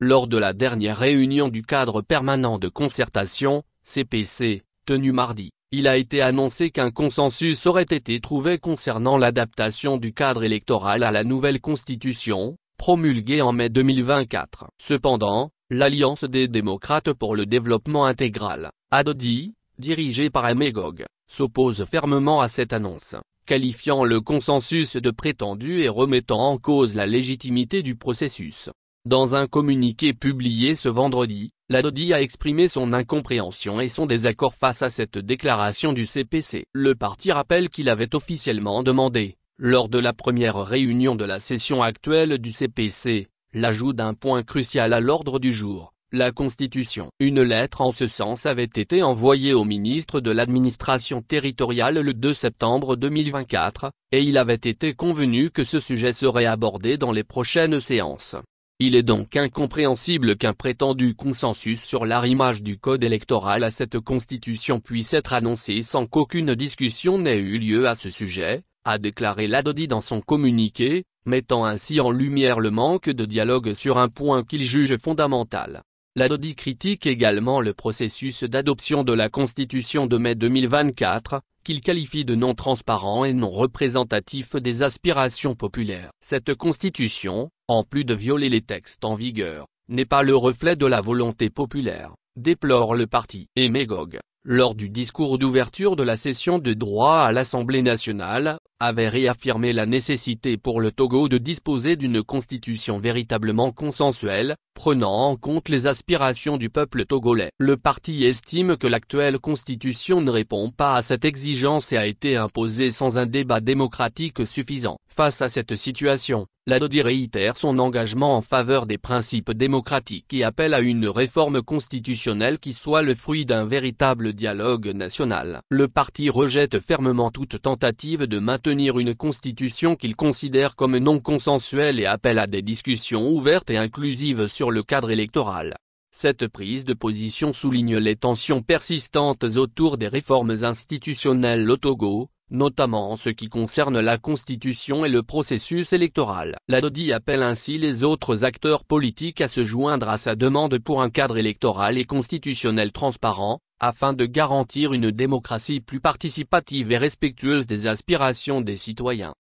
lors de la dernière réunion du cadre permanent de concertation, CPC, tenue mardi, il a été annoncé qu'un consensus aurait été trouvé concernant l'adaptation du cadre électoral à la nouvelle constitution, promulguée en mai 2024. Cependant, l'Alliance des démocrates pour le développement intégral, ADODI, dirigée par Magog, s'oppose fermement à cette annonce, qualifiant le consensus de prétendu et remettant en cause la légitimité du processus. Dans un communiqué publié ce vendredi, l'ADODI a exprimé son incompréhension et son désaccord face à cette déclaration du CPC. Le parti rappelle qu'il avait officiellement demandé, lors de la première réunion de la session actuelle du CPC, l'ajout d'un point crucial à l'ordre du jour, la Constitution. Une lettre en ce sens avait été envoyée au ministre de l'administration territoriale le 2 septembre 2024, et il avait été convenu que ce sujet serait abordé dans les prochaines séances. Il est donc incompréhensible qu'un prétendu consensus sur l'arrimage du code électoral à cette constitution puisse être annoncé sans qu'aucune discussion n'ait eu lieu à ce sujet, a déclaré l'ADODI dans son communiqué, mettant ainsi en lumière le manque de dialogue sur un point qu'il juge fondamental. L'ADODI critique également le processus d'adoption de la Constitution de mai 2024, qu'il qualifie de non transparent et non représentatif des aspirations populaires. Cette Constitution, en plus de violer les textes en vigueur, n'est pas le reflet de la volonté populaire, déplore le parti. Et Magog, lors du discours d'ouverture de la session de droit à l'Assemblée nationale, avait réaffirmé la nécessité pour le Togo de disposer d'une constitution véritablement consensuelle, prenant en compte les aspirations du peuple togolais. Le parti estime que l'actuelle constitution ne répond pas à cette exigence et a été imposée sans un débat démocratique suffisant. Face à cette situation, l'ADODI réitère son engagement en faveur des principes démocratiques et appelle à une réforme constitutionnelle qui soit le fruit d'un véritable dialogue national. Le parti rejette fermement toute tentative de maintenir une constitution qu'il considère comme non consensuelle et appelle à des discussions ouvertes et inclusives sur le cadre électoral. Cette prise de position souligne les tensions persistantes autour des réformes institutionnelles au Togo, notamment en ce qui concerne la Constitution et le processus électoral. L'ADODI appelle ainsi les autres acteurs politiques à se joindre à sa demande pour un cadre électoral et constitutionnel transparent, afin de garantir une démocratie plus participative et respectueuse des aspirations des citoyens.